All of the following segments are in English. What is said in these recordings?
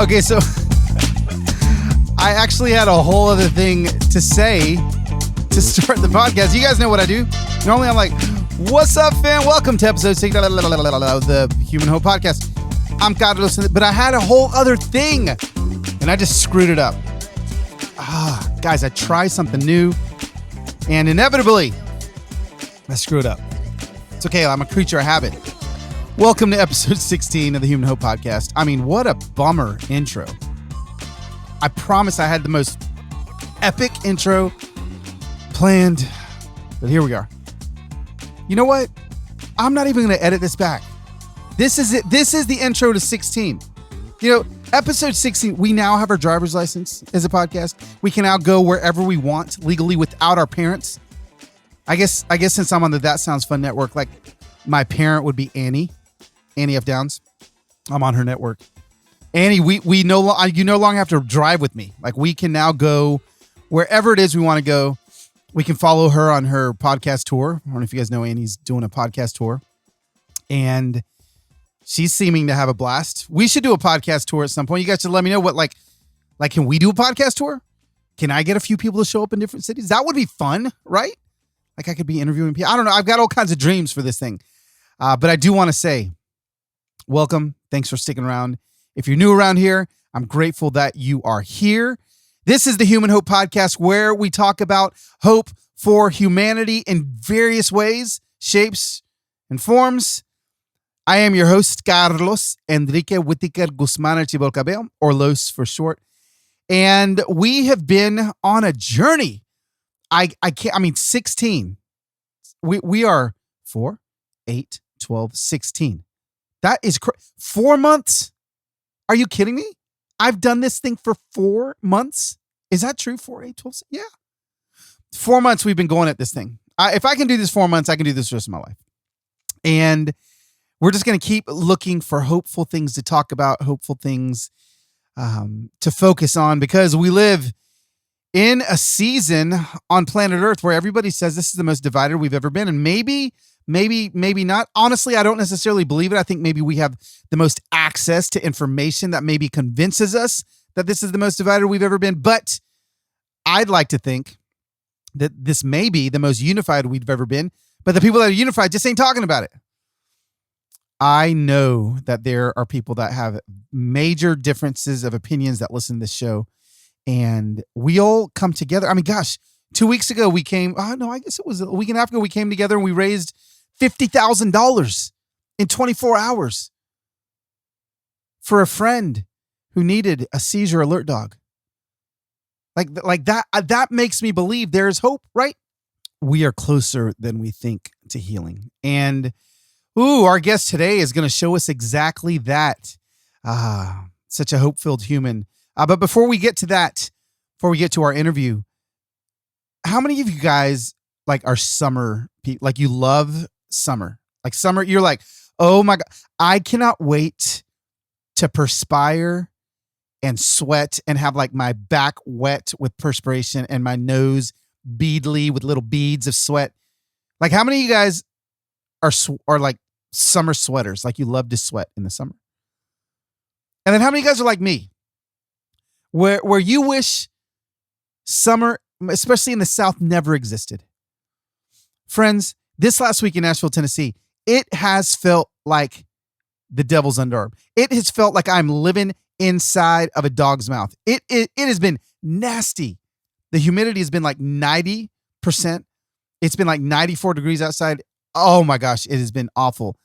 Okay, so I actually had a whole other thing to say to start the podcast. You guys know what I do. Normally I'm like, what's up, fam? Welcome to episode 6 of the Human Hope Podcast. I'm Carlos, but I had a whole other thing, and I just screwed it up. Guys, I try something new, and inevitably, I screw it up. It's okay. I'm a creature of habit. Welcome to episode 16 of the Human Hope Podcast. I mean, what a bummer intro. I promise I had the most epic intro planned, but here we are. You know what? I'm not even going to edit this back. This is it. This is the intro to 16. You know, episode 16, we now have our driver's license as a podcast. We can now go wherever we want legally without our parents. I guess since I'm on the That Sounds Fun network, like my parent would be Annie F. Downs. I'm on her network. Annie, you no longer have to drive with me. Like, we can now go wherever it is we want to go. We can follow her on her podcast tour. I don't know if you guys know Annie's doing a podcast tour, and she's seeming to have a blast. We should do a podcast tour at some point. You guys should let me know what, like, can we do a podcast tour? Can I get a few people to show up in different cities? That would be fun, right? Like, I could be interviewing people. I don't know. I've got all kinds of dreams for this thing. But I do want to say, welcome. Thanks for sticking around. If you're new around here, I'm grateful that you are here. This is the Human Hope Podcast, where we talk about hope for humanity in various ways, shapes, and forms. I am your host, Carlos Enrique Whitaker Guzman Archibald, or Los for short. And we have been on a journey. 16. We are 4, 8, 12, 16. That is 4 months. Are you kidding me? I've done this thing for 4 months. Is that true? 4, 8, 12? Yeah. 4 months we've been going at this thing. If I can do this 4 months, I can do this the rest of my life. And we're just going to keep looking for hopeful things to talk about, hopeful things to focus on, because we live in a season on planet Earth where everybody says this is the most divided we've ever been. And maybe not. Honestly, I don't necessarily believe it. I think maybe we have the most access to information that maybe convinces us that this is the most divided we've ever been. But I'd like to think that this may be the most unified we've ever been. But the people that are unified just ain't talking about it. I know that there are people that have major differences of opinions that listen to this show. And we all come together. I mean, gosh, 2 weeks ago we came. I guess it was a week and a half ago. We came together and we raised $50,000 in 24 hours for a friend who needed a seizure alert dog. Like that. That makes me believe there is hope, right? We are closer than we think to healing. And our guest today is going to show us exactly that. Such a hope-filled human. But before we get to that, before we get to our interview, how many of you guys are summer people? Like, you love summer. Like, summer, you're like, oh my God, I cannot wait to perspire and sweat and have my back wet with perspiration and my nose beadly with little beads of sweat. Like, how many of you guys are like summer sweaters? Like, you love to sweat in the summer. And then how many of you guys are like me? Where you wish summer, especially in the South, never existed. Friends, this last week in Nashville, Tennessee, it has felt like the devil's underarm. It has felt like I'm living inside of a dog's mouth. It has been nasty. The humidity has been like 90%. It's been like 94 degrees outside. Oh my gosh, it has been awful.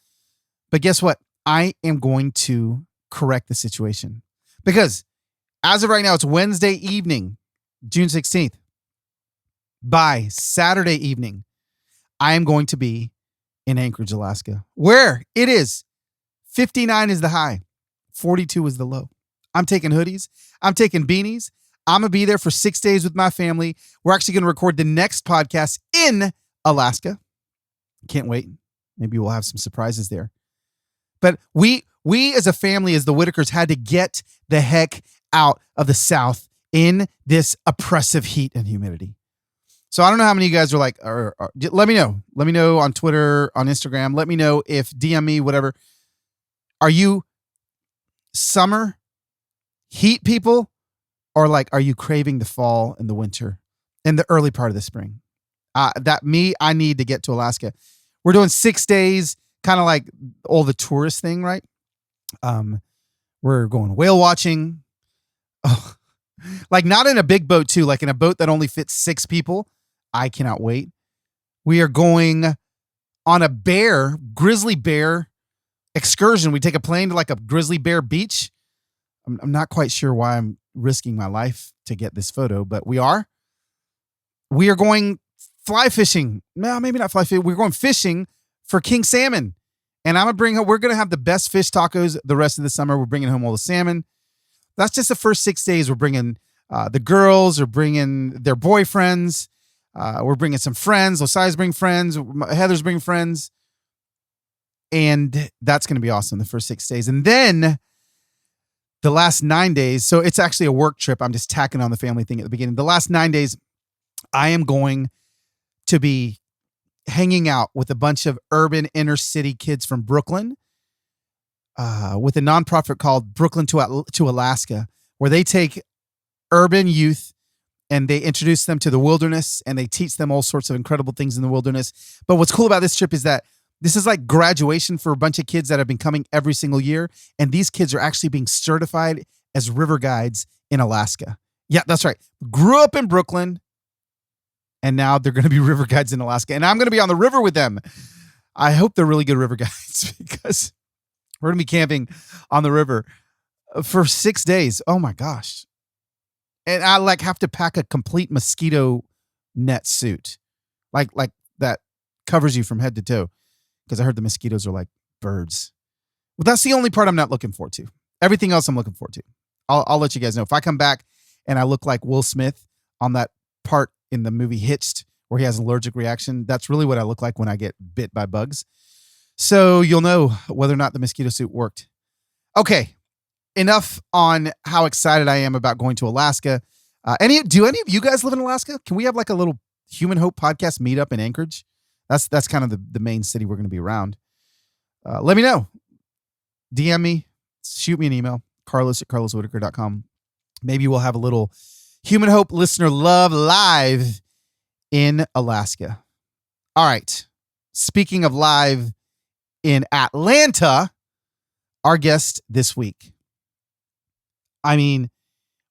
But guess what? I am going to correct the situation, because as of right now, it's Wednesday evening, June 16th. By Saturday evening, I am going to be in Anchorage, Alaska, where it is 59 is the high, 42 is the low. I'm taking hoodies. I'm taking beanies. I'm going to be there for 6 days with my family. We're actually going to record the next podcast in Alaska. Can't wait. Maybe we'll have some surprises there. But we as a family, as the Whitakers, had to get the heck out of the South in this oppressive heat and humidity. So I don't know how many of you guys are like, let me know. Let me know on Twitter, on Instagram. Let me know if DM me, whatever. Are you summer Heat people, or like, are you craving the fall and the winter and the early part of the spring? I need to get to Alaska. We're doing 6 days, kind of like all the tourist thing, right? We're going whale watching. Oh, like not in a big boat too, like in a boat that only fits 6 people. I cannot wait. We are going on a grizzly bear excursion. We take a plane to like a grizzly bear beach. I'm not quite sure why I'm risking my life to get this photo, but we are. We are going fly fishing. No, maybe not fly fishing. We're going fishing for king salmon. And we're going to have the best fish tacos the rest of the summer. We're bringing home all the salmon. That's just the first 6 days. We're bringing the girls, we're bringing their boyfriends. We're bringing some friends. Losia's bringing friends. Heather's bringing friends. And that's going to be awesome the first 6 days. And then the last 9 days, so it's actually a work trip. I'm just tacking on the family thing at the beginning. The last 9 days, I am going to be hanging out with a bunch of urban inner city kids from Brooklyn with a nonprofit called Brooklyn to Alaska, where they take urban youth and they introduce them to the wilderness and they teach them all sorts of incredible things in the wilderness. But what's cool about this trip is that this is like graduation for a bunch of kids that have been coming every single year. And these kids are actually being certified as river guides in Alaska. Yeah, that's right. Grew up in Brooklyn. And now they're going to be river guides in Alaska. And I'm going to be on the river with them. I hope they're really good river guides because we're going to be camping on the river for 6 days. Oh my gosh. And I like have to pack a complete mosquito net suit. Like that covers you from head to toe. Because I heard the mosquitoes are like birds. Well, that's the only part I'm not looking forward to. Everything else I'm looking forward to. I'll let you guys know. If I come back and I look like Will Smith on that part in the movie Hitched, where he has an allergic reaction, that's really what I look like when I get bit by bugs. So you'll know whether or not the mosquito suit worked. Okay, enough on how excited I am about going to Alaska. Do any of you guys live in Alaska? Can we have like a little Human Hope podcast meetup in Anchorage? That's kind of the main city we're going to be around. Let me know. DM me, shoot me an email, carlos@carloswhitaker.com. Maybe we'll have a little Human Hope Listener Love live in Alaska. All right. Speaking of live in Atlanta, our guest this week. I mean,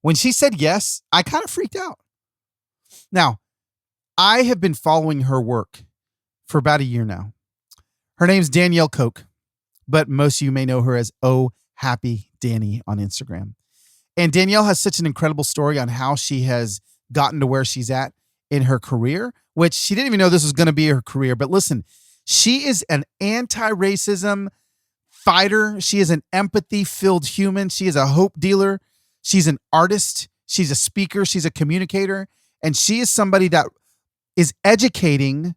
when she said yes, I kind of freaked out. Now, I have been following her work for about a year now. Her name's Danielle Koch, but most of you may know her as Oh Happy Dani on Instagram. And Danielle has such an incredible story on how she has gotten to where she's at in her career, which she didn't even know this was going to be her career. But listen, she is an anti-racism fighter. She is an empathy-filled human. She is a hope dealer. She's an artist. She's a speaker. She's a communicator. And she is somebody that is educating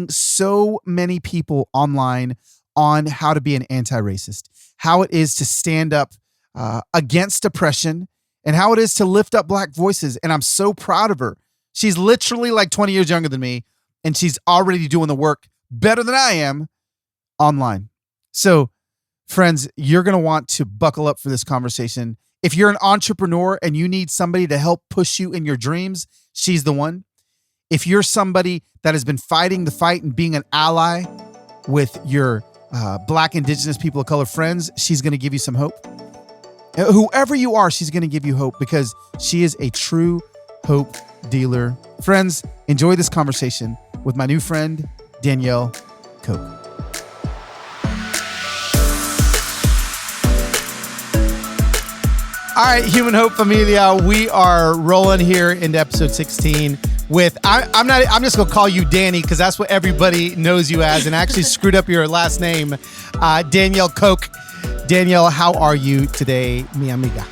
so many people online on how to be an anti-racist, how it is to stand up against oppression, and how it is to lift up Black voices. And I'm so proud of her. She's literally like 20 years younger than me, and she's already doing the work better than I am online. So, friends, you're going to want to buckle up for this conversation. If you're an entrepreneur and you need somebody to help push you in your dreams, she's the one. If you're somebody that has been fighting the fight and being an ally with your Black, Indigenous, people of color friends, she's going to give you some hope. Whoever you are, she's going to give you hope because she is a true hope dealer. Friends, enjoy this conversation with my new friend, Danielle Koch. All right, Human Hope Familia, we are rolling here into episode 16 with, I'm just going to call you Dani because that's what everybody knows you as, and I actually screwed up your last name, Danielle Koch. Danielle, how are you today, mi amiga?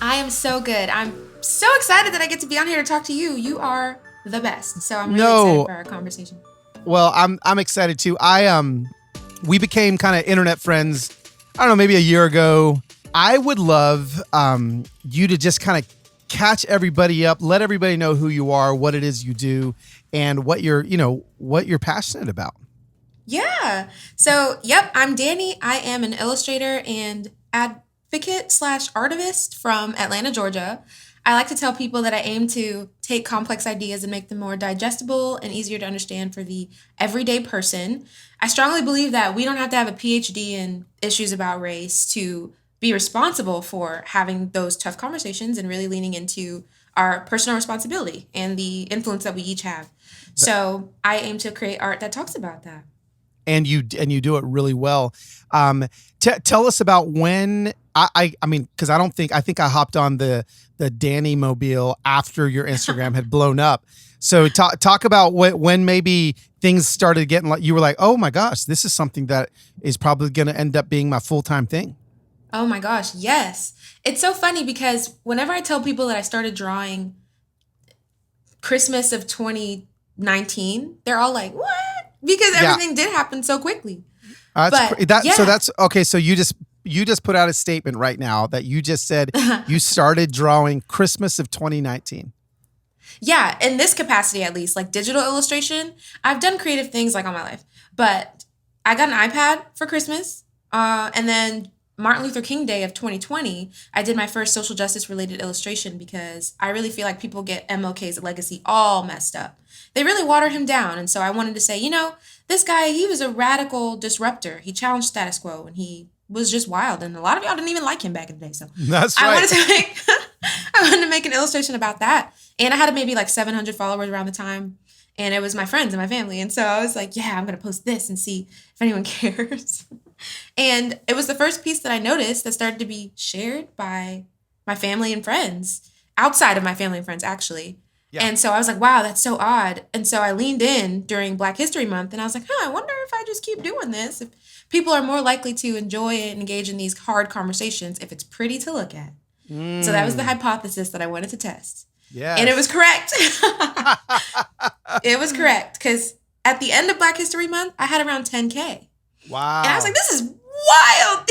I am so good. I'm so excited that I get to be on here to talk to you. You are the best. So I'm really excited for our conversation. Well, I'm excited too. We became kind of internet friends, I don't know, maybe a year ago. I would love you to just kind of catch everybody up, let everybody know who you are, what it is you do, and what you're passionate about. Yeah. So, yep, I'm Dani. I am an illustrator and advocate/artivist from Atlanta, Georgia. I like to tell people that I aim to take complex ideas and make them more digestible and easier to understand for the everyday person. I strongly believe that we don't have to have a PhD in issues about race to be responsible for having those tough conversations and really leaning into our personal responsibility and the influence that we each have. So I aim to create art that talks about that. And you do it really well. Tell us about when I mean, because I think I hopped on the Dani mobile after your Instagram had blown up. So talk about when maybe things started getting like, you were like, oh my gosh, this is something that is probably going to end up being my full-time thing. Oh my gosh, yes. It's so funny because whenever I tell people that I started drawing Christmas of 2019, they're all like, what? Because everything did happen so quickly. So that's okay. So you just put out a statement right now that you just said you started drawing Christmas of 2019. Yeah, in this capacity at least, like digital illustration. I've done creative things like all my life, but I got an iPad for Christmas, and then Martin Luther King Day of 2020, I did my first social justice related illustration because I really feel like people get MLK's legacy all messed up. They really watered him down. And so I wanted to say, this guy, he was a radical disruptor. He challenged status quo and he was just wild. And a lot of y'all didn't even like him back in the day. So that's right. I wanted to make an illustration about that. And I had maybe like 700 followers around the time. And it was my friends and my family. And so I was like, yeah, I'm going to post this and see if anyone cares. And it was the first piece that I noticed that started to be shared by my family and friends, outside of my family and friends, actually. Yeah. And so I was like, wow, that's so odd. And so I leaned in during Black History Month and I was like, I wonder if I just keep doing this, if people are more likely to enjoy and engage in these hard conversations if it's pretty to look at. So that was the hypothesis that I wanted to test. Yeah. And it was correct. It was correct because at the end of Black History Month, I had around 10K. Wow. And I was like, this is wild.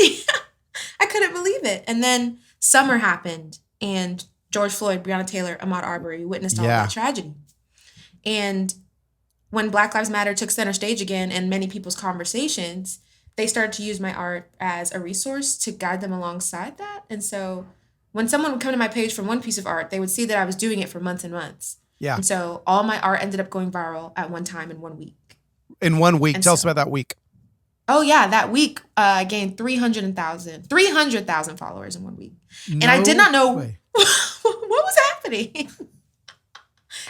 I couldn't believe it. And then summer happened and George Floyd, Breonna Taylor, Ahmaud Arbery witnessed all that tragedy. And when Black Lives Matter took center stage again in many people's conversations, they started to use my art as a resource to guide them alongside that. And so when someone would come to my page for one piece of art, they would see that I was doing it for months and months. Yeah. And so all my art ended up going viral at one time in 1 week. In 1 week. Tell us about that week. Oh, yeah. That week, I gained 300,000 followers in 1 week. And I did not know what was happening. It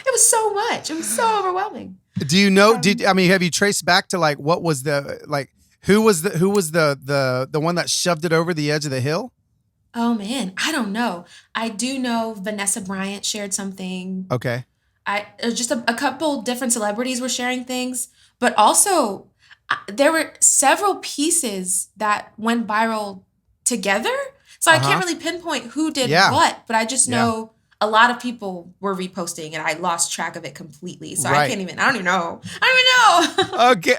was so much. It was so overwhelming. Do you know, have you traced back to like, what was the, like, who was the one that shoved it over the edge of the hill? Oh, man. I don't know. I do know Vanessa Bryant shared something. Okay. Just a couple different celebrities were sharing things, but also there were several pieces that went viral together. So I can't really pinpoint who did what, but I just know a lot of people were reposting and I lost track of it completely. So I don't even know.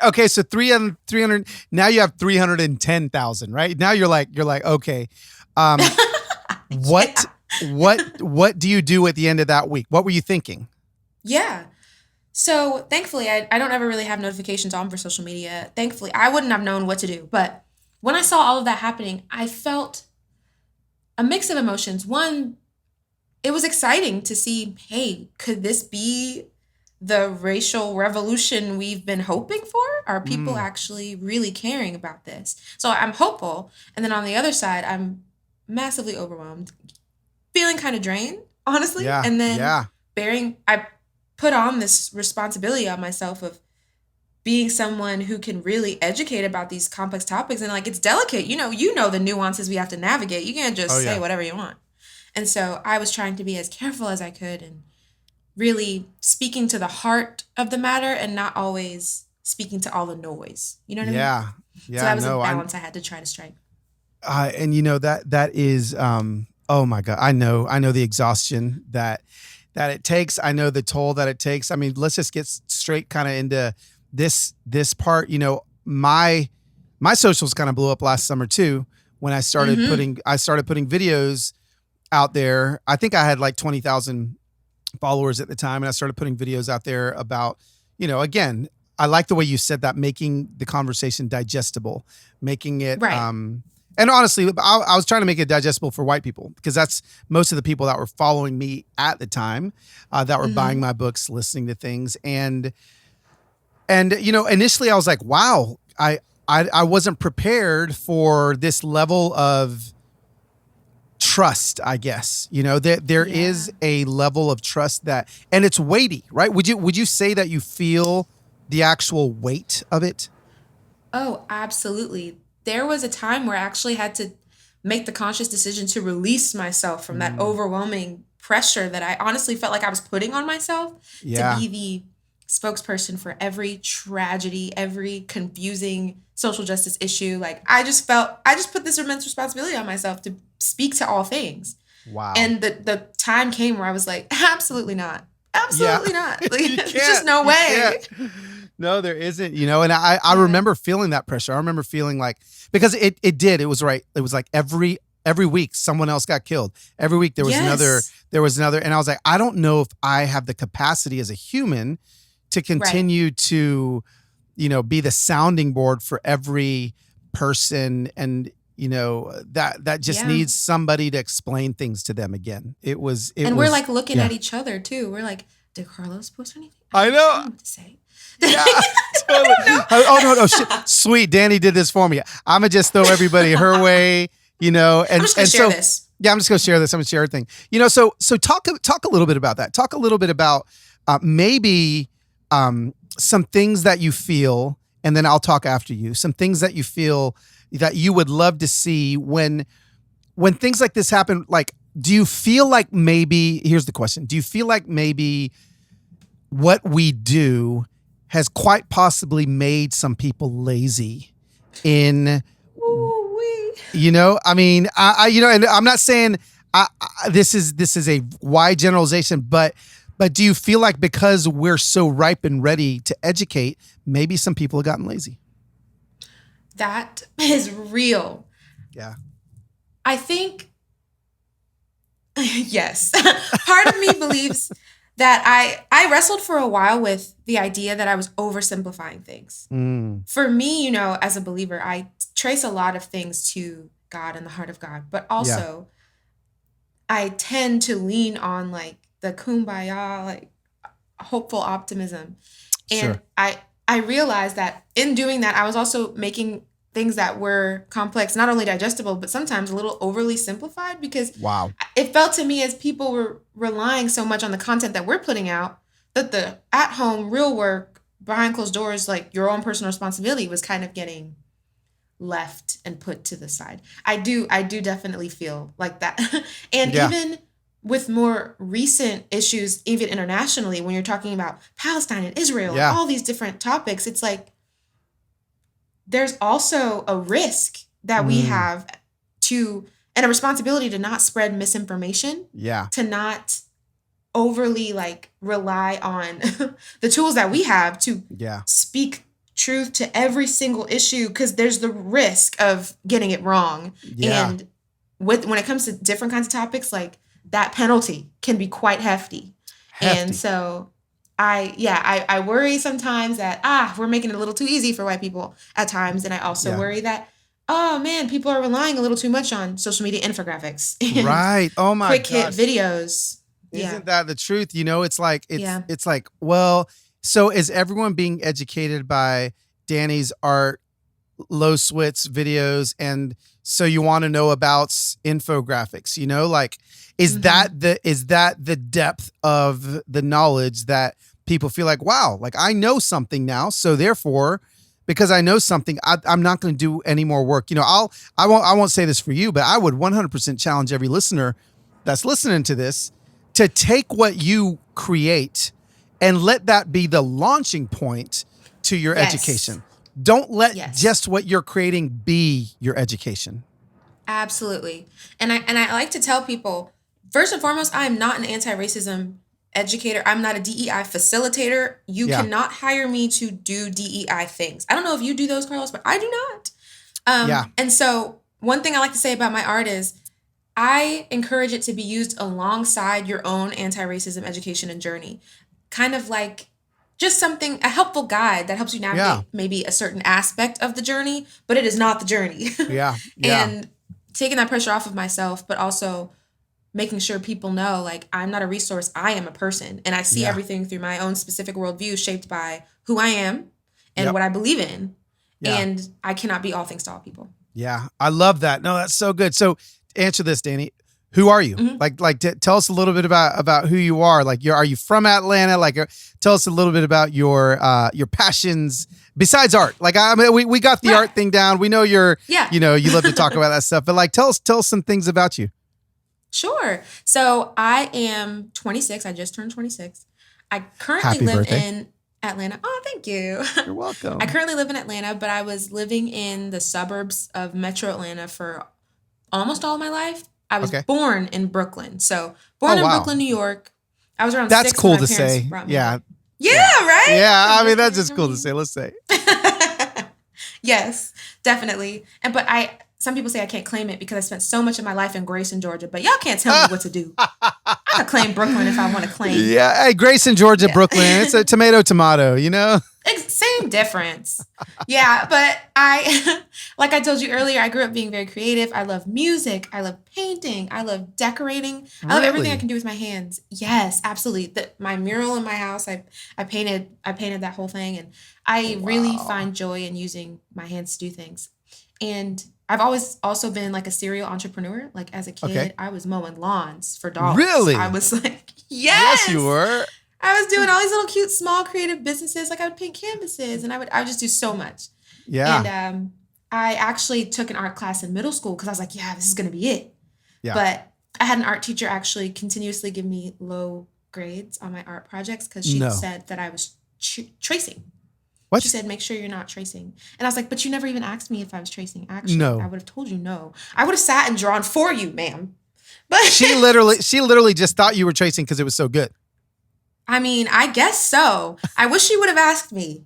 Okay. So 300, now you have 310,000, right? Now you're like, okay. What do you do at the end of that week? What were you thinking? Yeah. So thankfully, I don't ever really have notifications on for social media. Thankfully, I wouldn't have known what to do. But when I saw all of that happening, I felt a mix of emotions. One, it was exciting to see, hey, could this be the racial revolution we've been hoping for? Are people actually really caring about this? So I'm hopeful. And then on the other side, I'm massively overwhelmed, feeling kind of drained, honestly. Yeah. And then I put on this responsibility on myself of being someone who can really educate about these complex topics. And like, it's delicate. You know the nuances we have to navigate. You can't just say whatever you want. And so I was trying to be as careful as I could and really speaking to the heart of the matter and not always speaking to all the noise. You know what I mean? Yeah. So that was a balance I had to try to strike. And that is, oh my God, I know the exhaustion that it takes. I know the toll that it takes. I mean, let's just get straight kind of into this part. My socials kind of blew up last summer too, when I started putting videos out there. I think I had like 20,000 followers at the time. And I started putting videos out there about, again, I like the way you said that, making the conversation digestible, making it, And honestly, I was trying to make it digestible for white people because that's most of the people that were following me at the time, that were buying Mm-hmm. my books, listening to things, and initially I was like, wow, I wasn't prepared for this level of trust. I guess there Yeah. is a level of trust that, and it's weighty, right? Would you say that you feel the actual weight of it? Oh, absolutely. There was a time where I actually had to make the conscious decision to release myself from that Mm, overwhelming pressure that I honestly felt like I was putting on myself to yeah. be the spokesperson for every tragedy, every confusing social justice issue. Like I just put this immense responsibility on myself to speak to all things. Wow. And the time came where I was like, absolutely not. Yeah. Absolutely not. Like You there's just can't. no You way. can't. No, there isn't, and I Yeah. remember feeling that pressure. I remember feeling like, because it did. It was right. It was like every week someone else got killed. Every week Yes. there was another, and I was like, I don't know if I have the capacity as a human to Right. continue to, be the sounding board for every person, and that just Yeah. needs somebody to explain things to them again. It And we're was like looking yeah. at each other too. We're like, did Carlos post anything? I I know. don't know what to say. Yeah, I totally. don't know. Oh no, no, shit. Sweet, Dani did this for me. I'm gonna just throw everybody her way, I'm and just gonna and share so this. yeah, I'm just gonna share this. I'm gonna share everything. So talk a little bit about that. Talk a little bit about maybe some things that you feel, and then I'll talk after you. Some things that you feel that you would love to see when things like this happen. Like, do you feel like maybe? Here's the question: do you feel like maybe what we do has quite possibly made some people lazy in, Ooh wee. I mean, and I'm not saying this is a wide generalization, but do you feel like because we're so ripe and ready to educate, maybe some people have gotten lazy? That is real. Yeah. I think yes. Part of me believes that I wrestled for a while with the idea that I was oversimplifying things. Mm, For me, as a believer, I trace a lot of things to God and the heart of God, but yeah. also I tend to lean on like the kumbaya, like hopeful optimism. And Sure. I realized that in doing that, I was also making things that were complex, not only digestible, but sometimes a little overly simplified because Wow. it felt to me as people were relying so much on the content that we're putting out that the at home real work behind closed doors, like your own personal responsibility was kind of getting left and put to the side. I do definitely feel like that. And Yeah. even with more recent issues, even internationally, when you're talking about Palestine and Israel and Yeah. all these different topics, it's like there's also a risk that we Mm, have to and a responsibility to not spread misinformation, yeah. to not overly like rely on the tools that we have to Yeah. speak truth to every single issue because there's the risk of getting it wrong. Yeah. And when it comes to different kinds of topics, like that penalty can be quite hefty. And Hefty. so I worry sometimes that we're making it a little too easy for white people at times. And I also Yeah. worry that, oh man, people are relying a little too much on social media infographics and Right. Oh my quick hit gosh. videos. Yeah. Isn't that the truth? It's like Yeah. it's like, well, so is everyone being educated by Dani's art, low swits videos, and so you want to know about infographics, like Hmm. is that the depth of the knowledge that people feel like, wow, like I know something now, so therefore because I know something, I'm not going to do any more work. I won't say this for you, but I would 100% challenge every listener that's listening to this to take what you create and let that be the launching point to your Yes. education. Don't let Yes. just what you're creating be your education. Absolutely. And I like to tell people, first and foremost, I am not an anti-racism educator. I'm not a DEI facilitator. You Yeah. cannot hire me to do DEI things. I don't know if you do those, Carlos, but I do not. Yeah. And so one thing I like to say about my art is I encourage it to be used alongside your own anti-racism education and journey. Kind of like just something, a helpful guide that helps you Yeah. navigate maybe a certain aspect of the journey, but it is not the journey. Yeah. Yeah. And taking that pressure off of myself, but also making sure people know, like, I'm not a resource, I am a person. And I see Yeah. everything through my own specific worldview shaped by who I am and Yep. what I believe in. Yeah. And I cannot be all things to all people. Yeah. I love that. No, that's so good. So answer this, Dani. Who are you? Tell us a little bit about who you are. Like, are you from Atlanta? Like, tell us a little bit about your passions besides art. Like, I mean, we got the art thing down. We know you love to talk about that stuff, but like, tell us some things about you. Sure. So I am 26. I just turned 26. I currently Happy live birthday. in Atlanta. Oh, thank you. You're welcome. I currently live in Atlanta, but I was living in the suburbs of Metro Atlanta for almost all of my life. I was born in Brooklyn. So born in Brooklyn, New York. I was around 6 That's cool when my to parents say. brought me Yeah. up. Yeah, right? Yeah, I mean, that's just cool to say. Let's say. Yes, definitely. But some people say I can't claim it because I spent so much of my life in Grayson, Georgia, but y'all can't tell me what to do. I can claim Brooklyn if I want to claim. Yeah, hey, Grayson, Georgia, Brooklyn. It's a tomato, you know? Same difference. Yeah, but like I told you earlier, I grew up being very creative. I love music. I love painting. I love decorating. I love everything I can do with my hands. Yes, absolutely. My mural in my house, I painted that whole thing, and I really find joy in using my hands to do things. And I've always also been like a serial entrepreneur. Like as a kid, I was mowing lawns for dogs. Really? I was like, yes, you were. I was doing all these little cute, small, creative businesses. Like I would paint canvases, and I would just do so much. Yeah. And I actually took an art class in middle school because I was like, yeah, this is gonna be it. Yeah. But I had an art teacher actually continuously give me low grades on my art projects because she said that I was tracing. What? She said, make sure you're not tracing. And I was like, but you never even asked me if I was tracing. Actually, No. I would have told you no. I would have sat and drawn for you, ma'am. But she literally just thought you were tracing because it was so good. I mean, I guess so. I wish she would have asked me.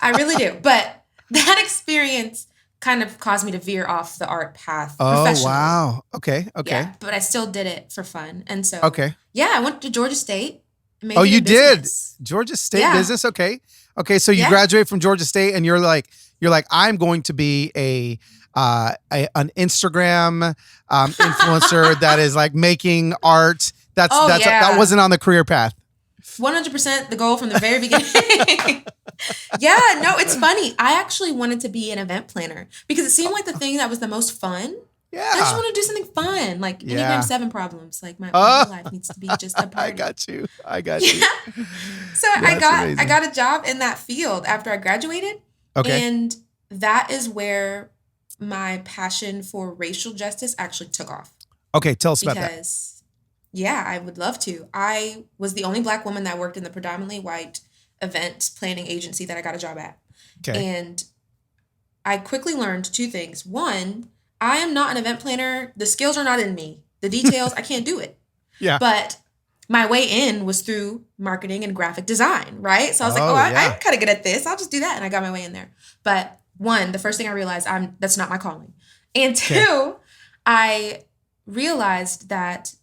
I really do. But that experience kind of caused me to veer off the art path professionally. Oh, wow. Okay. Yeah, but I still did it for fun. And so, I went to Georgia State. You did? Georgia State business? Okay. Okay, so you graduate from Georgia State and you're like, I'm going to be an Instagram influencer that is like making art. That wasn't on the career path. 100% the goal from the very beginning. Yeah, no, it's funny. I actually wanted to be an event planner because it seemed like the thing that was the most fun. Yeah. I just want to do something fun, like Enneagram 7 problems. Like my whole life needs to be just a party. I got you. So I got a job in that field after I graduated. Okay. And that is where my passion for racial justice actually took off. Okay, tell us about that. Because, yeah, I would love to. I was the only Black woman that worked in the predominantly white event planning agency that I got a job at. Okay. And I quickly learned two things. One, I am not an event planner. The skills are not in me. The details, I can't do it. Yeah. But my way in was through marketing and graphic design, right? So I was like, I'm kind of good at this. I'll just do that. And I got my way in there. But one, the first thing I realized, that's not my calling. And two, I realized that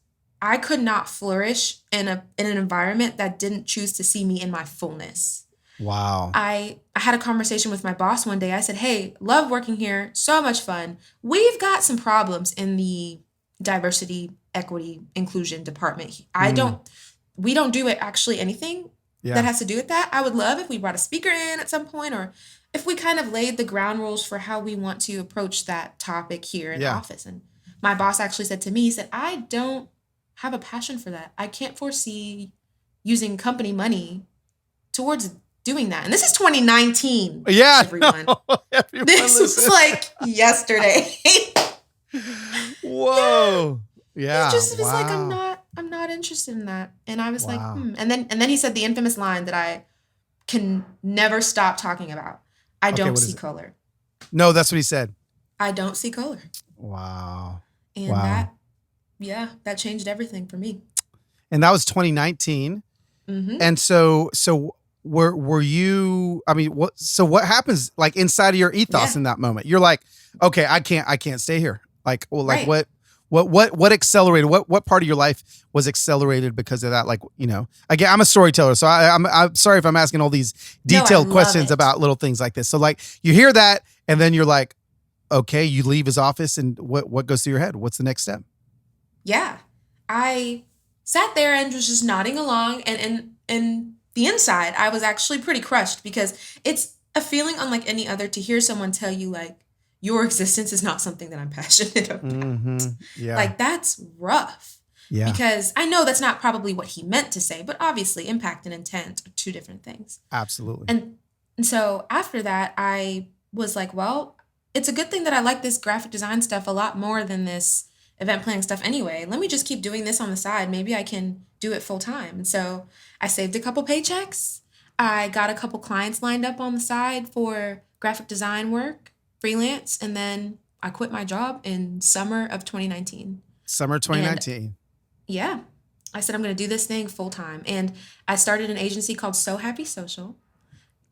I could not flourish in an environment that didn't choose to see me in my fullness. Wow. I had a conversation with my boss one day. I said, hey, love working here. So much fun. We've got some problems in the diversity, equity, inclusion department. We don't do it actually anything that has to do with that. I would love if we brought a speaker in at some point, or if we kind of laid the ground rules for how we want to approach that topic here in the office. And my boss actually said to me, he said, I don't have a passion for that. I can't foresee using company money towards doing that. And this is 2019. Yeah. Everyone. No, this was like yesterday. Whoa. Yeah. It was like, I'm not interested in that. And I was like, And then he said the infamous line that I can never stop talking about. I don't see color. No, that's what he said. I don't see color. Wow. And that changed everything for me. And that was 2019. Mm-hmm. And so were you, I mean, what happens like inside of your ethos in that moment? You're like, okay, I can't stay here. Like, well, like What accelerated? What part of your life was accelerated because of that? Like, again, I'm a storyteller, so I'm sorry if I'm asking all these No, I detailed love questions it. about little things like this. So like you hear that, and then you're like, okay, you leave his office, and what goes through your head? What's the next step? Yeah. I sat there and was just nodding along, and the inside, I was actually pretty crushed because it's a feeling unlike any other to hear someone tell you like your existence is not something that I'm passionate about. Yeah. Like that's rough. Yeah. Because I know that's not probably what he meant to say, but obviously impact and intent are two different things. Absolutely. And so after that, I was like, well, it's a good thing that I like this graphic design stuff a lot more than this event planning stuff anyway. Let me just keep doing this on the side. Maybe I can do it full time. And so I saved a couple paychecks. I got a couple clients lined up on the side for graphic design work, freelance, and then I quit my job in summer of 2019. Summer 2019. Yeah. I said I'm going to do this thing full time. And I started an agency called So Happy Social.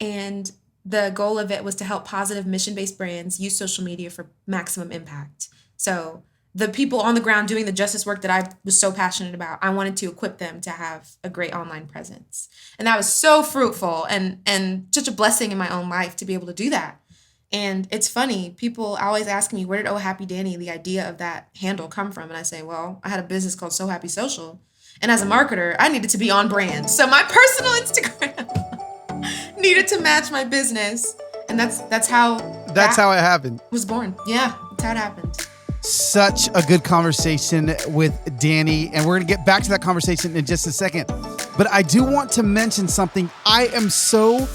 And the goal of it was to help positive mission-based brands use social media for maximum impact. So the people on the ground doing the justice work that I was so passionate about, I wanted to equip them to have a great online presence. And that was so fruitful and such a blessing in my own life to be able to do that. And it's funny, people always ask me, where did Oh Happy Dani, the idea of that handle, come from? And I say, well, I had a business called So Happy Social. And as a marketer, I needed to be on brand. So my personal Instagram needed to match my business. And that's how it happened. Was born. Yeah, that's how it happened. Such a good conversation with Dani, and we're going to get back to that conversation in just a second. But I do want to mention something. I am so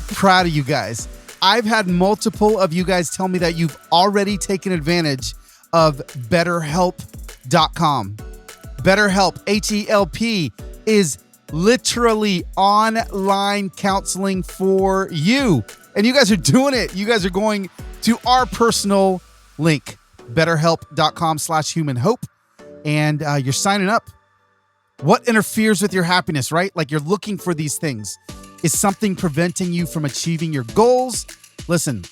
proud of you guys. I've had multiple of you guys tell me that you've already taken advantage of BetterHelp.com. BetterHelp, H-E-L-P, is literally online counseling for you. And you guys are doing it. You guys are going to our personal link, BetterHelp.com/humanhope, and you're signing up. What interferes with your happiness, right? Like you're looking for these things. Is something preventing you from achieving your goals? Listen,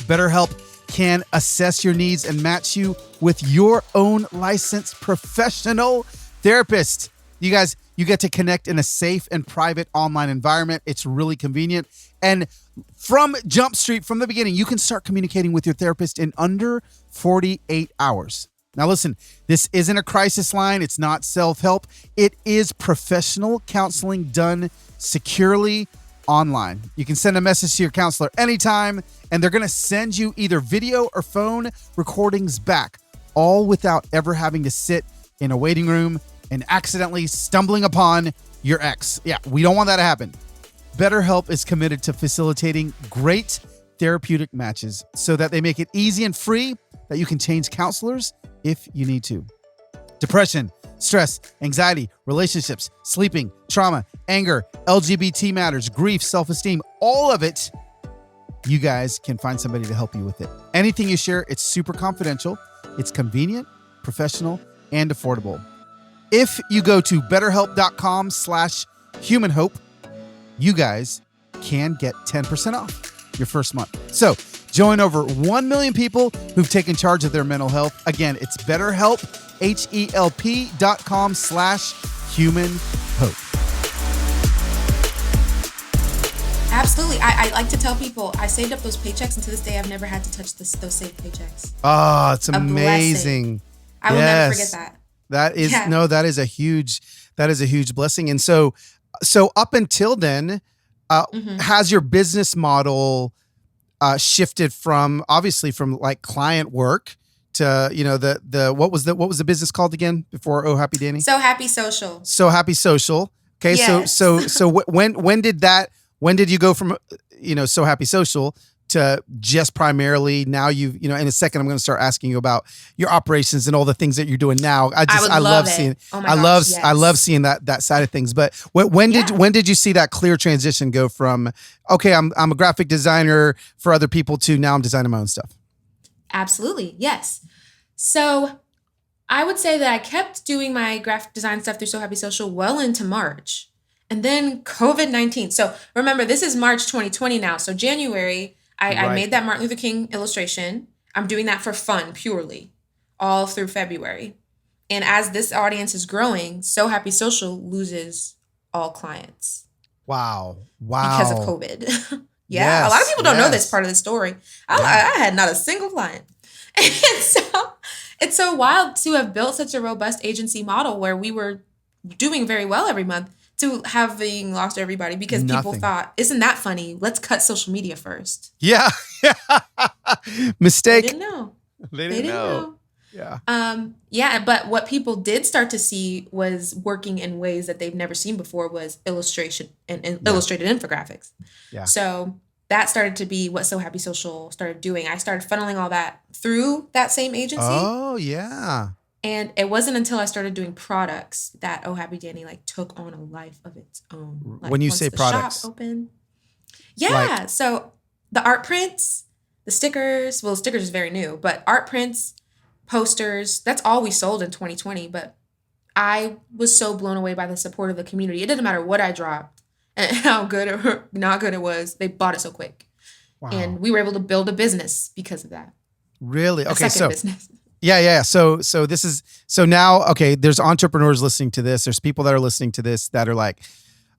BetterHelp can assess your needs and match you with your own licensed professional therapist. You guys, you get to connect in a safe and private online environment. It's really convenient. And from Jump Street, from the beginning, you can start communicating with your therapist in under 48 hours. Now listen, this isn't a crisis line. It's not self-help. It is professional counseling done securely online. You can send a message to your counselor anytime, and they're going to send you either video or phone recordings back, all without ever having to sit in a waiting room and accidentally stumbling upon your ex. Yeah, we don't want that to happen. BetterHelp is committed to facilitating great therapeutic matches so that they make it easy and free that you can change counselors if you need to. Depression, stress, anxiety, relationships, sleeping, trauma, anger, LGBT matters, grief, self-esteem, all of it, you guys can find somebody to help you with it. Anything you share, it's super confidential, it's convenient, professional, and affordable. If you go to betterhelp.com/humanhope, you guys can get 10% off your first month. So join over 1 million people who've taken charge of their mental health. Again, it's BetterHelp, HELP.com/humanhope. Absolutely. I like to tell people I saved up those paychecks, and to this day I've never had to touch those saved paychecks. Oh, it's amazing. I will never forget that. That is that is a huge blessing. And so up until then, has your business model shifted from like client work to, what was the business called again before Oh Happy Dani? So Happy Social. So Happy Social. Okay. Yes. So when did you go from, So Happy Social to just primarily now in a second, I'm going to start asking you about your operations and all the things that you're doing now. I love seeing, I love seeing that side of things. But when did you see that clear transition go from, okay, I'm a graphic designer for other people to now I'm designing my own stuff? Absolutely. Yes. So I would say that I kept doing my graphic design stuff through So Happy Social well into March, and then COVID-19. So remember, this is March 2020 now. So January, I made that Martin Luther King illustration. I'm doing that for fun, purely, all through February. And as this audience is growing, So Happy Social loses all clients Wow. because of Wow. COVID. Yeah, a lot of Yes. people don't know this Yes. part of the story. Yeah. I had not a single client. And so it's so wild to have built such a robust agency model where we were doing very well every month to having lost everybody because people Nothing. thought, isn't that funny? Let's cut social media first. Yeah. They Mistake. didn't know. They They didn't didn't know. know. Yeah. Yeah, but what people did start to see was working in ways that they've never seen before was illustration and Yeah. illustrated infographics. Yeah. So that started to be what So Happy Social started doing. I started funneling all that through that same agency. Oh, yeah. And it wasn't until I started doing products that Oh Happy Dani like took on a life of its own. Like When you once say the products. shop opened. Yeah. So the art prints, the stickers, well, stickers is very new, but art prints, posters, that's all we sold in 2020. But I was so blown away by the support of the community. It didn't matter what I dropped and how good or not good it was. They bought it so quick. Wow. And we were able to build a business because of that. Really? A Okay. second business. Yeah. So this is, so now, okay, there's entrepreneurs listening to this. There's people that are listening to this that are like,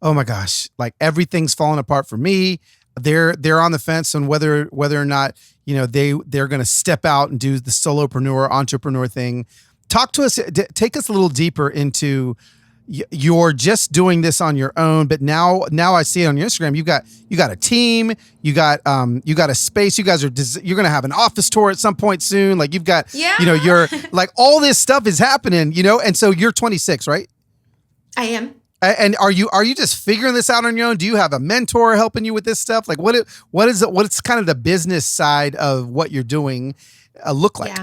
oh my gosh, like everything's falling apart for me. They're on the fence on whether or not, they're going to step out and do the solopreneur entrepreneur thing. Talk to us, take us a little deeper into you're just doing this on your own, but now I see it on your Instagram. You got a team, you got a space. You guys you're going to have an office tour at some point soon. Like you've got, you're like all this stuff is happening, and so you're 26, right? I am. And are you just figuring this out on your own? Do you have a mentor helping you with this stuff? Like what's kind of the business side of what you're doing look like?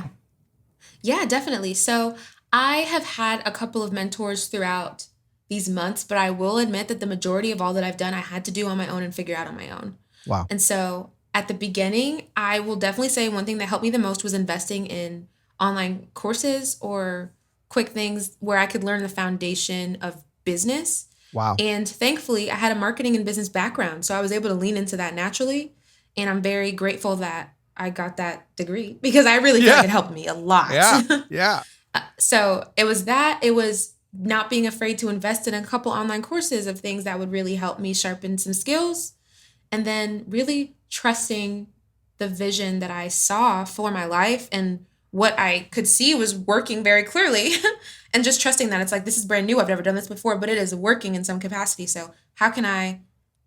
Yeah, definitely. So I have had a couple of mentors throughout these months, but I will admit that the majority of all that I've done, I had to do on my own and figure out on my own. Wow. And so at the beginning, I will definitely say one thing that helped me the most was investing in online courses or quick things where I could learn the foundation of business. Wow. And thankfully, I had a marketing and business background, so I was able to lean into that naturally. And I'm very grateful that I got that degree because I really feel like it helped me a lot. Yeah. So it was not being afraid to invest in a couple online courses of things that would really help me sharpen some skills, and then really trusting the vision that I saw for my life and what I could see was working very clearly and just trusting that it's like, this is brand new. I've never done this before, but it is working in some capacity. So how can I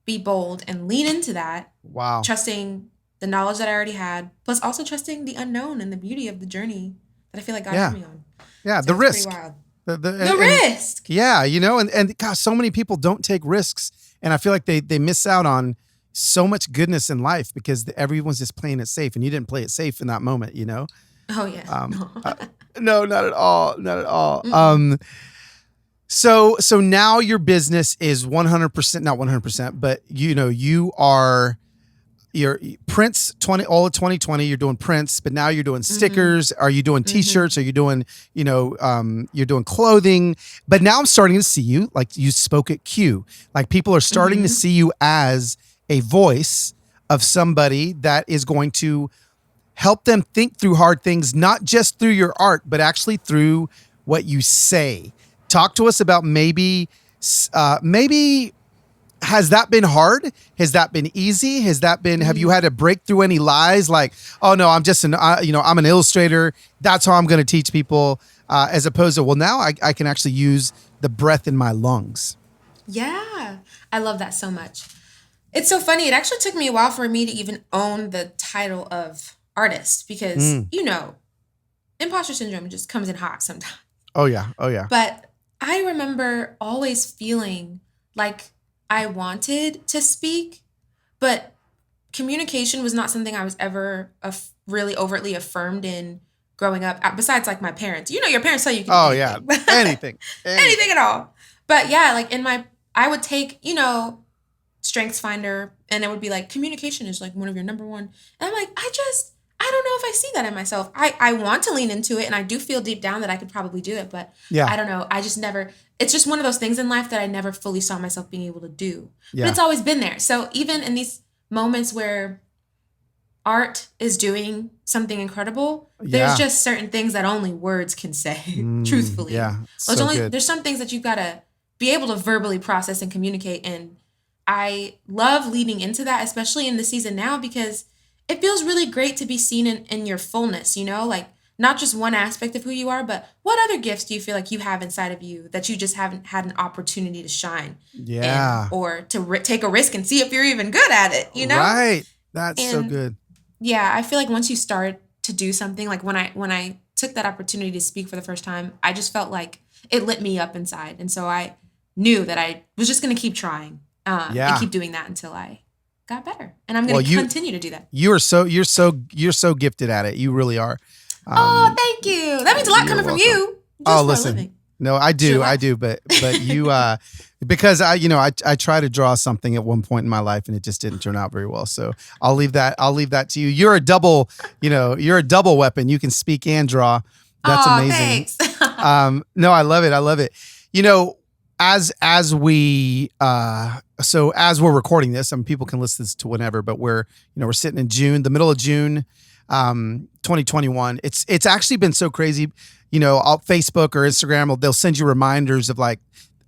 be bold and lean into that? Wow. Trusting the knowledge that I already had, plus also trusting the unknown and the beauty of the journey that I feel like God put me on. Yeah, So the risk. pretty wild. The Risk. Yeah, and gosh, so many people don't take risks. And I feel like they miss out on so much goodness in life because everyone's just playing it safe. And you didn't play it safe in that moment, Oh, yeah. No, not at all. Not at all. So now your business is 100%, not 100%, but your prints all of 2020, you're doing prints, but now you're doing stickers. Are you doing t-shirts? Are you doing, you're doing clothing, but now I'm starting to see you, like you spoke at Q, like people are starting to see you as a voice of somebody that is going to help them think through hard things, not just through your art, but actually through what you say. Talk to us about maybe has that been hard? Has that been easy? Have you had to break through any lies? Like, oh no, I'm just I'm an illustrator. That's how I'm going to teach people. As opposed to, well, now I can actually use the breath in my lungs. Yeah. I love that so much. It's so funny. It actually took me a while for me to even own the title of artist because, imposter syndrome just comes in hot sometimes. Oh yeah. But I remember always feeling like I wanted to speak, but communication was not something I was ever really overtly affirmed in growing up. Besides, like my parents, your parents tell you can do anything. Yeah, anything, anything at all. But yeah, like I would take Strengths Finder, and it would be like communication is like one of your number one. And I'm like, I don't know if I see that in myself. I want to lean into it, and I do feel deep down that I could probably do it, but I don't know. I just never. It's just one of those things in life that I never fully saw myself being able to do. Yeah. But it's always been there. So even in these moments where art is doing something incredible, there's Yeah. just certain things that only words can say, truthfully. Yeah. So good. There's some things that you've got to be able to verbally process and communicate. And I love leading into that, especially in the season now, because it feels really great to be seen in your fullness, you know, like not just one aspect of who you are, but what other gifts do you feel like you have inside of you that you just haven't had an opportunity to shine in, Yeah. or to take a risk and see if you're even good at it, you know? Right. That's so And good. yeah, I feel like once you start to do something, like when I took that opportunity to speak for the first time, I just felt like it lit me up inside, and so I knew that I was just going to keep trying, and Yeah. keep doing that until I got better, and I'm going Well, to continue to do that. you're so gifted at it. You really are. Oh, thank you. That means a lot You're coming from welcome. you. Just Oh, for a listen. living. No, I do, but you, because I tried to draw something at one point in my life and it just didn't turn out very well. So I'll leave that to you. You're a double weapon. You can speak and draw. That's amazing. Thanks. No, I love it. You know, as we, so as we're recording this, people can listen to this to whenever, but we're sitting in June, the middle of June, 2021. It's actually been so crazy. Facebook or Instagram, they'll send you reminders of like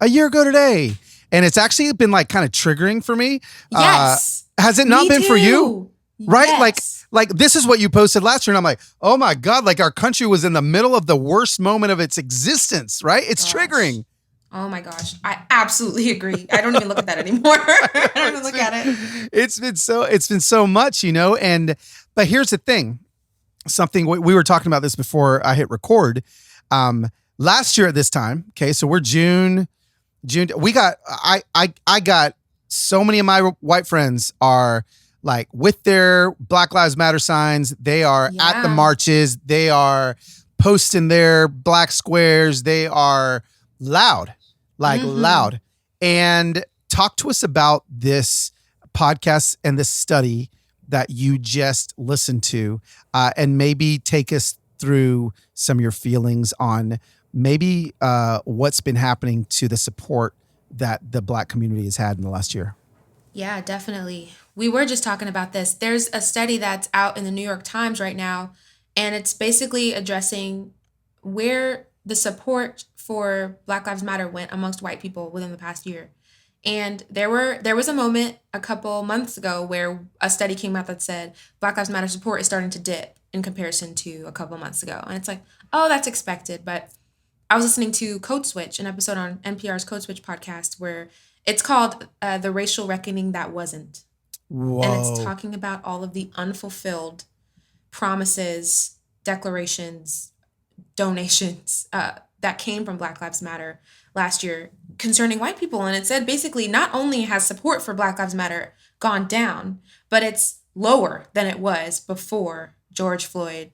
a year ago today. And it's actually been like kind of triggering for me. Yes. Has it not Me been for you? too. Right? Yes. Like this is what you posted last year. And I'm like, oh my God, like our country was in the middle of the worst moment of its existence, right? It's Gosh. triggering. Oh my gosh. I absolutely agree. I don't even look at that anymore. I don't even look at it. It's been so much, but here's the thing. Something we were talking about this before I hit record. Last year at this time, okay, so we're June. We got I got so many of my white friends are like with their Black Lives Matter signs. They are at the marches. They are posting their black squares. They are loud, loud. And talk to us about this podcast and this study that you just listened to, and maybe take us through some of your feelings on maybe what's been happening to the support that the Black community has had in the last year. Yeah, definitely. We were just talking about this. There's a study that's out in the New York Times right now, and it's basically addressing where the support for Black Lives Matter went amongst white people within the past year. And there was a moment a couple months ago where a study came out that said Black Lives Matter support is starting to dip in comparison to a couple months ago. And it's like, oh, that's expected. But I was listening to Code Switch, an episode on NPR's Code Switch podcast, where it's called The Racial Reckoning That Wasn't. Whoa. And it's talking about all of the unfulfilled promises, declarations, donations that came from Black Lives Matter last year concerning white people. And it said basically not only has support for Black Lives Matter gone down, but it's lower than it was before George Floyd,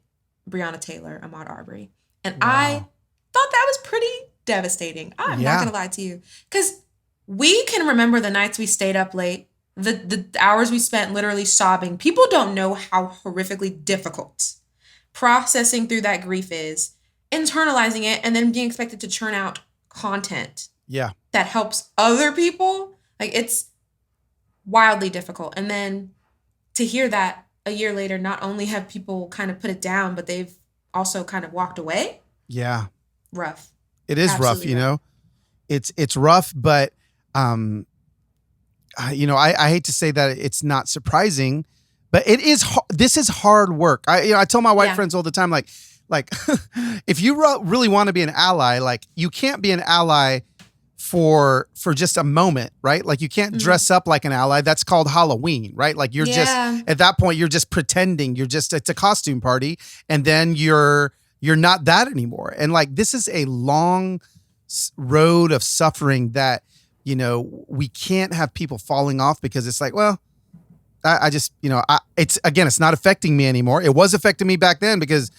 Breonna Taylor, Ahmaud Arbery. And I thought that was pretty devastating. I'm not going to lie to you. Because we can remember the nights we stayed up late, the hours we spent literally sobbing. People don't know how horrifically difficult processing through that grief is, internalizing it, and then being expected to churn out content that helps other people. Like, it's wildly difficult. And then to hear that a year later, not only have people kind of put it down, but they've also kind of walked away. Yeah. Rough. It is Absolutely rough, it's rough, but I hate to say that it's not surprising, but it is. This is hard work. I tell my white friends all the time, like if you really want to be an ally, like you can't be an ally for just a moment, right? Like you can't dress up like an ally. That's called Halloween, right? Like you're just at that point, you're just pretending. It's a costume party, and then you're not that anymore. And like this is a long road of suffering that we can't have people falling off because it's like, well, I just it's not affecting me anymore. It was affecting me back then because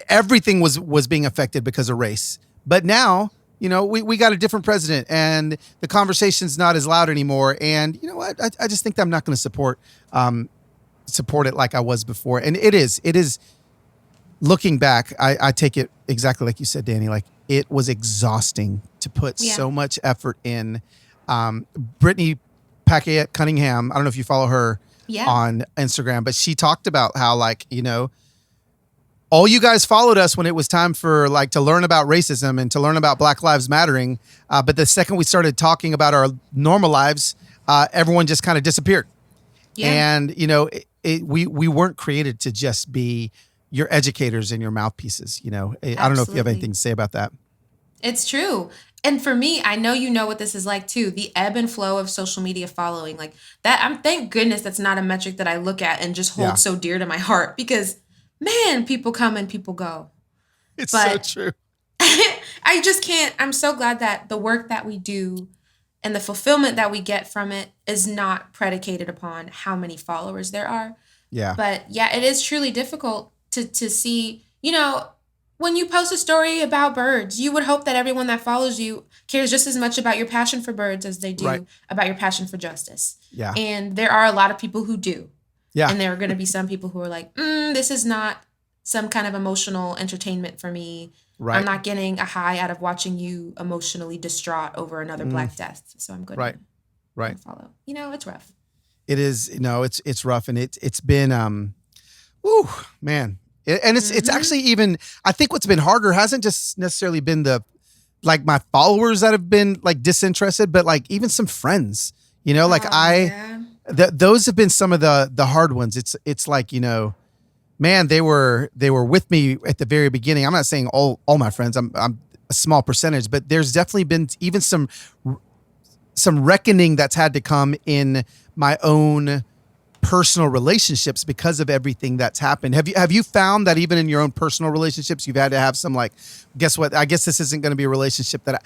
everything was being affected because of race. But now we got a different president and the conversation's not as loud anymore. And you know what? I just think that I'm not going to support it like I was before. And it is looking back, I take it exactly like you said, Dani, like it was exhausting to put so much effort in. Brittany Paquette Cunningham, I don't know if you follow her. Yeah. on Instagram, but she talked about how, like, all you guys followed us when it was time for, like, to learn about racism and to learn about Black Lives Mattering. But the second we started talking about our normal lives, everyone just kind of disappeared. Yeah. And, we weren't created to just be your educators and your mouthpieces. I don't know if you have Absolutely. anything to say about that. It's true. And for me, I know you know what this is like too. The ebb and flow of social media following, like that. Thank goodness that's not a metric that I look at and just hold Yeah. so dear to my heart, because man, people come and people go. It's But so true. I just can't. I'm so glad that the work that we do and the fulfillment that we get from it is not predicated upon how many followers there are. Yeah. But yeah, it is truly difficult to see, when you post a story about birds, you would hope that everyone that follows you cares just as much about your passion for birds as they do Right. about your passion for justice. Yeah. And there are a lot of people who do. Yeah. And there are going to be some people who are like, this is not some kind of emotional entertainment for me. Right. I'm not getting a high out of watching you emotionally distraught over another Black death. So I'm going to follow. It's rough. It is. It's rough, and it's been, whew, man. It's actually even, I think what's been harder hasn't just necessarily been my followers that have been like disinterested, but like even some friends, those have been some of the hard ones. It's like, man, they were with me at the very beginning. I'm not saying all my friends, I'm a small percentage, but there's definitely been even some reckoning that's had to come in my own personal relationships because of everything that's happened. Have you found that even in your own personal relationships, you've had to have some, like, guess what? I guess this isn't going to be a relationship that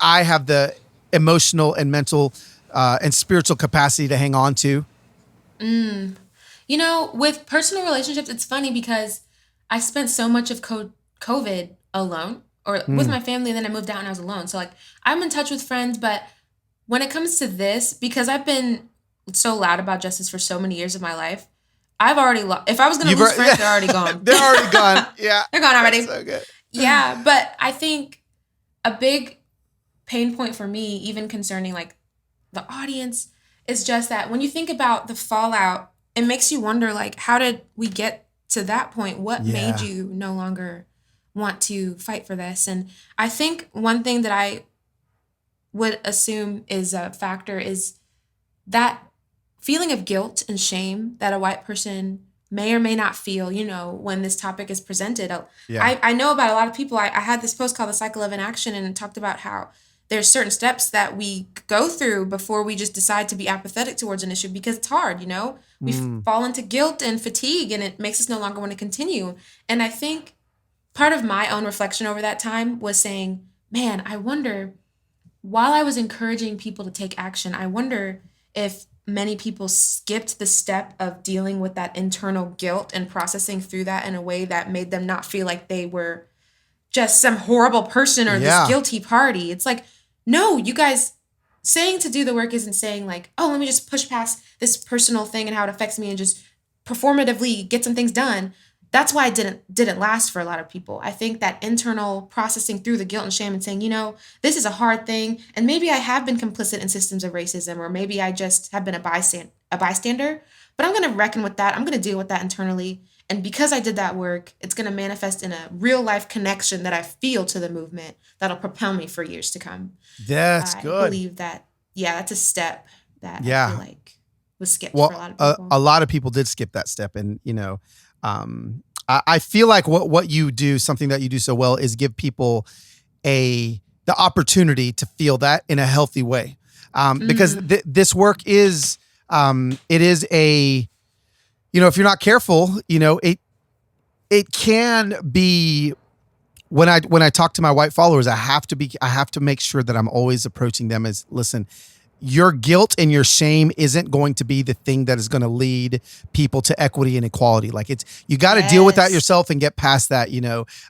I have the emotional and mental and spiritual capacity to hang on to. With personal relationships, it's funny because I spent so much of COVID alone or with my family, and then I moved out and I was alone. So like I'm in touch with friends, but when it comes to this, because I've been so loud about justice for so many years of my life, I've already lost. If I was going to lose friends, they're already gone. They're already gone. Yeah. They're gone already. That's so good. Yeah. But I think a big pain point for me, even concerning like the audience, is just that when you think about the fallout, it makes you wonder, like, how did we get to that point? What made you no longer want to fight for this? And I think one thing that I would assume is a factor is that feeling of guilt and shame that a white person may or may not feel, when this topic is presented. I know about a lot of people. I had this post called The Cycle of Inaction, and it talked about how there's certain steps that we go through before we just decide to be apathetic towards an issue, because it's hard, we fall into guilt and fatigue, and it makes us no longer want to continue. And I think part of my own reflection over that time was saying, man, I wonder, while I was encouraging people to take action, I wonder if many people skipped the step of dealing with that internal guilt and processing through that in a way that made them not feel like they were just some horrible person or this guilty party. It's like, no, you guys, saying to do the work isn't saying like, oh, let me just push past this personal thing and how it affects me and just performatively get some things done. That's why it didn't last for a lot of people. I think that internal processing through the guilt and shame and saying, this is a hard thing, and maybe I have been complicit in systems of racism, or maybe I just have been a bystander, but I'm going to reckon with that. I'm going to deal with that internally. And because I did that work, it's going to manifest in a real life connection that I feel to the movement that'll propel me for years to come. That's good. I believe that, that's a step that I feel like was skipped for a lot of people. A lot of people did skip that step. And, I feel like what you do, something that you do so well, is give people the opportunity to feel that in a healthy way. Because this work is, it is a, if you're not careful, it can be, when I talk to my white followers, I have to make sure that I'm always approaching them as, listen, your guilt and your shame isn't going to be the thing that is going to lead people to equity and equality. Like, you got to deal with that yourself and get past that.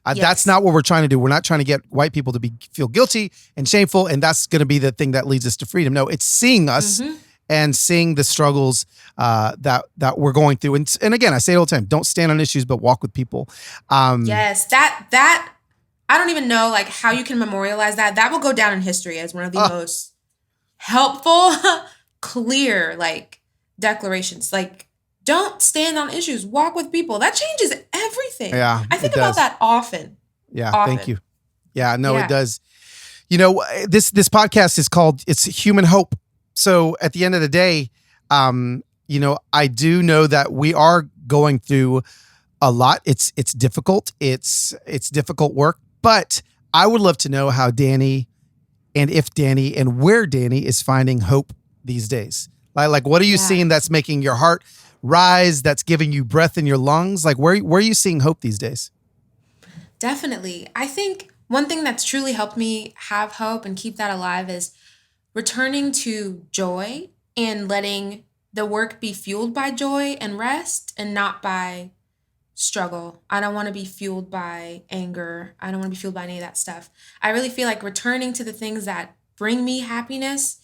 That's not what we're trying to do. We're not trying to get white people to feel guilty and shameful, and that's going to be the thing that leads us to freedom. No, it's seeing us and seeing the struggles that we're going through. And again, I say it all the time: don't stand on issues, but walk with people. Yes, that I don't even know like how you can memorialize that. That will go down in history as one of the most helpful, clear, like, declarations. Like, Don't stand on issues. Walk with people. That changes everything. Yeah, I think it about does. that often. Yeah, Often. thank you. Yeah, no, Yeah. it does. You know, this podcast is called It's Human Hope. So at the end of the day, you know, I do know that we are going through a lot. It's difficult. It's difficult work, but I would love to know how Dani and if Dani and where Dani is finding hope these days. Like what are you seeing that's making your heart rise, that's giving you breath in your lungs? Like where are you seeing hope these days? Definitely. I think one thing that's truly helped me have hope and keep that alive is returning to joy and letting the work be fueled by joy and rest and not by struggle. I don't want to be fueled by anger. I don't want to be fueled by any of that stuff. I really feel like returning to the things that bring me happiness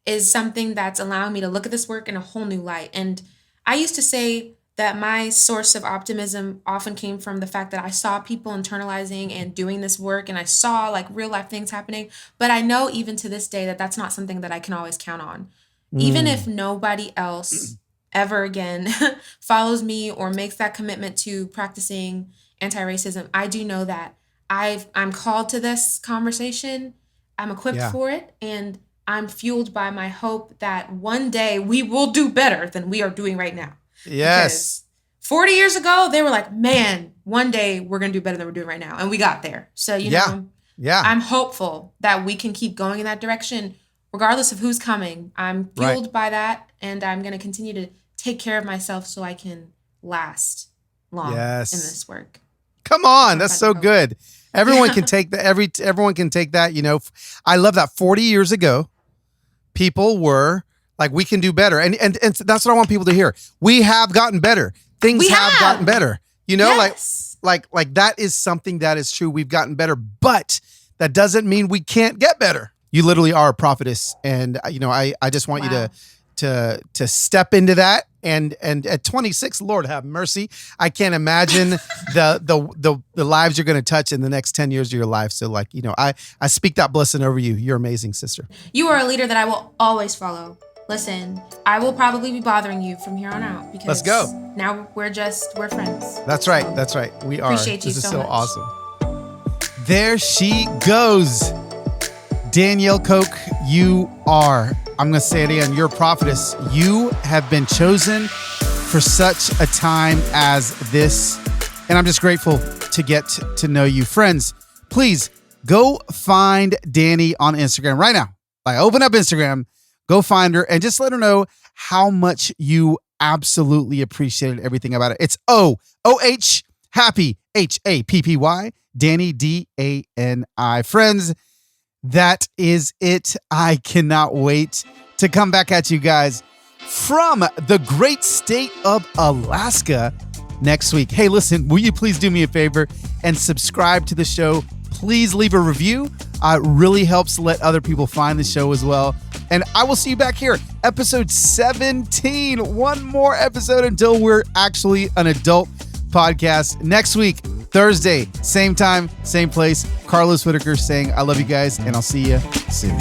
is something that's allowing me to look at this work in a whole new light. And I used to say that my source of optimism often came from the fact that I saw people internalizing and doing this work and I saw like real life things happening. But I know even to this day that that's not something that I can always count on. Even if nobody else ever again follows me or makes that commitment to practicing anti-racism, I do know that I'm called to this conversation. I'm equipped for it, and I'm fueled by my hope that one day we will do better than we are doing right now. Yes. Because 40 years ago, they were like, man, one day we're going to do better than we're doing right now. And we got there. So, you know, I'm hopeful that we can keep going in that direction, regardless of who's coming. I'm fueled by that, and I'm going to continue to take care of myself so I can last long in this work. Come on. That's so good. Everyone can take that. Everyone can take that. You know, I love that 40 years ago, people were like, we can do better. And that's what I want people to hear. We have gotten better. Things have gotten better. You know, like that is something that is true. We've gotten better, but that doesn't mean we can't get better. You literally are a prophetess. And, you know, I just want you to step into that. And at 26, Lord have mercy, I can't imagine the lives you're going to touch in the next 10 years of your life. So like, you know, I speak that blessing over you. You're amazing, sister. You are a leader that I will always follow. Listen, I will probably be bothering you from here on out because let's go. Now we're friends. That's right. That's right. We are. Appreciate you this is so so much. Awesome. There she goes. Danielle Koch, you are, I'm going to say it again, you're a prophetess. You have been chosen for such a time as this. And I'm just grateful to get to know you. Friends, please go find Dani on Instagram right now. Like, open up Instagram, go find her, and just let her know how much you absolutely appreciated everything about it. It's OOH Happy, HAPPY, Dani, DANI. Friends, that is it. I cannot wait to come back at you guys from the great state of Alaska next week. Hey, listen, will you please do me a favor and subscribe to the show? Please leave a review. It really helps let other people find the show as well. And I will see you back here, episode 17. One more episode until we're actually an adult podcast next week. Thursday, same time, same place. Carlos Whitaker saying, I love you guys, and I'll see you soon.